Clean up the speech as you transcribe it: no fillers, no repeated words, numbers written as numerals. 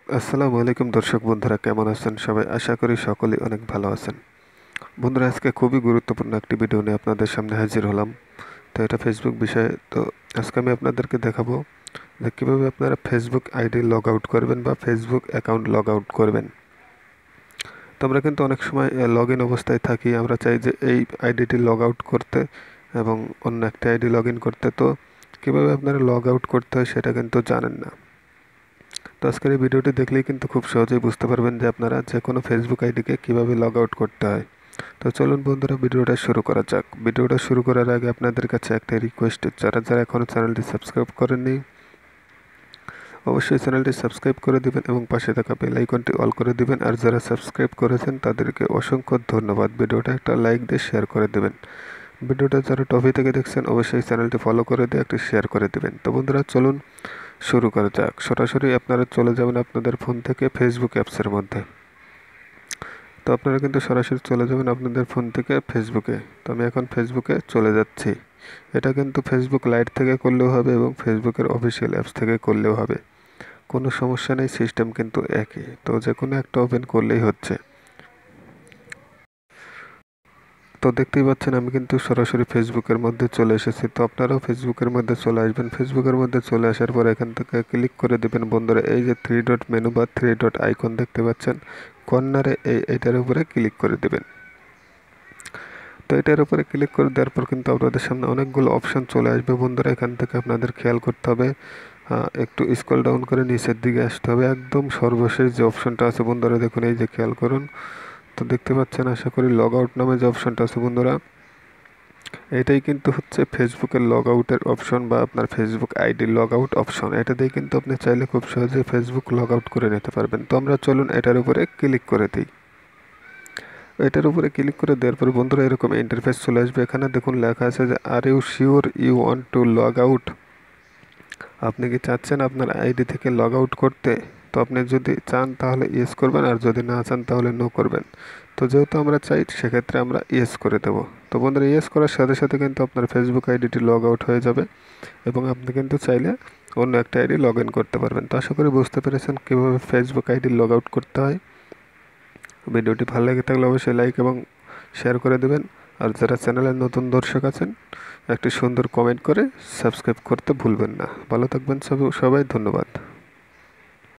আসসালামু আলাইকুম দর্শক বন্ধুরা, কেমন আছেন সবাই? আশা করি সকলেই অনেক ভালো আছেন। বন্ধুরা, আজকে খুবই গুরুত্বপূর্ণ একটি ভিডিও নিয়ে আপনাদের সামনে হাজির হলাম। তো এটা ফেসবুক বিষয়ে। তো আজকে আমি আপনাদেরকে দেখাবো যে কীভাবে আপনারা ফেসবুক আইডি লগ আউট করবেন বা ফেসবুক অ্যাকাউন্ট লগ আউট করবেন। তো আমরা কিন্তু অনেক সময় লগ ইন অবস্থায় থাকি, আমরা চাই যে এই আইডিটি লগ আউট করতে এবং অন্য একটা আইডি লগ ইন করতে। তো কীভাবে আপনারা লগ আউট করতে হয় সেটা কিন্তু জানেন না। তো আজকের এই ভিডিওটি দেখলেই কিন্তু খুব সহজেই বুঝতে পারবেন যে আপনারা যে কোনো ফেসবুক আইডিকে কীভাবে লগ আউট করতে হয়। তো চলুন বন্ধুরা, ভিডিওটা শুরু করা যাক। ভিডিওটা শুরু করার আগে আপনাদের কাছে একটা রিকোয়েস্ট, যারা যারা এখনও চ্যানেলটি সাবস্ক্রাইব করেননি অবশ্যই চ্যানেলটি সাবস্ক্রাইব করে দিবেন এবং পাশে থাকা বেল আইকনটি অল করে দিবেন। আর যারা সাবস্ক্রাইব করেছেন তাদেরকে অসংখ্য ধন্যবাদ। ভিডিওটা একটা লাইক দিয়ে শেয়ার করে দেবেন। ভিডিওটা যারা টপি থেকে দেখছেন অবশ্যই চ্যানেলটি ফলো করে দিয়ে একটি শেয়ার করে দিবেন। তো বন্ধুরা চলুন শুরু করা যাক। সরাসরি আপনারা চলে যাবেন আপনাদের ফোন থেকে ফেসবুক অ্যাপসের মধ্যে। তো আপনারা কিন্তু সরাসরি চলে যাবেন আপনাদের ফোন থেকে ফেসবুকে। তো আমি এখন ফেসবুকে চলে যাচ্ছি। এটা কিন্তু ফেসবুক লাইট থেকে করলেও হবে এবং ফেসবুকের অফিসিয়াল অ্যাপস থেকে করলেও হবে, কোনো সমস্যা নেই, সিস্টেম কিন্তু একই। তো যে কোনো একটা ওপেন করলেই হচ্ছে। তো দেখতেই পাচ্ছেন আমি কিন্তু সরাসরি ফেসবুকের মধ্যে চলে এসেছি। তো আপনারাও ফেসবুকের মধ্যে চলে আসবেন। ফেসবুকের মধ্যে চলে আসার পর এখান থেকে ক্লিক করে দেবেন বন্ধুরা, এই যে থ্রি ডট মেনু বা থ্রি ডট আইকন দেখতে পাচ্ছেন কর্নারে, এইটার উপরে ক্লিক করে দেবেন। তো এটার উপরে ক্লিক করে দেওয়ার পর কিন্তু আপনাদের সামনে অনেকগুলো অপশন চলে আসবে বন্ধুরা। এখান থেকে আপনাদের খেয়াল করতে হবে, একটু স্ক্রল ডাউন করে নিচের দিকে আসতে হবে। একদম সর্বশেষ যে অপশনটা আছে বন্ধুরা, দেখুন এই যে খেয়াল করুন। তো দেখতে পাচ্ছেন আশা করি লগ আউট নামে যে অপশনটা আছে বন্ধুরা, এটাই কিন্তু হচ্ছে ফেসবুকের লগ আউটের অপশন বা আপনার Facebook ID log out option. এটা দিয়ে কিন্তু আপনি চাইলে খুব সহজে ফেসবুক লগ আউট করে নিতে পারবেন। তো আমরা চলুন এটার উপরে ক্লিক করে দিই। এটার উপরে ক্লিক করে দেওয়ার পরে বন্ধুরা এরকম ইন্টারফেস চলে আসবে। এখানে দেখুন লেখা আছে যে are you sure you want to log out. আপনি কি চাচ্ছেন আপনার আইডি থেকে লগ আউট করতে? তো আপনি যদি চান তাহলে ইয়েস করবেন, আর যদি না চান তাহলে নো করবেন। তো যেহেতু আমরা চাই সেক্ষেত্রে আমরা ইয়েস করে দেব। তো বন্ধুরা ইয়েস করার সাথে সাথে কিন্তু আপনার ফেসবুক আইডিটি লগ আউট হয়ে যাবে এবং আপনি কিন্তু চাইলে অন্য একটা আইডি লগ ইন করতে পারবেন। তো আশা করি বুঝতে পেরেছেন কীভাবে ফেসবুক আইডি লগ আউট করতে হয়। ভিডিওটি ভালো লেগে থাকলে অবশ্যই লাইক এবং শেয়ার করে দেবেন। আর যারা চ্যানেলের নতুন দর্শক আছেন একটি সুন্দর কমেন্ট করে সাবস্ক্রাইব করতে ভুলবেন না। ভালো থাকবেন সবাই, ধন্যবাদ।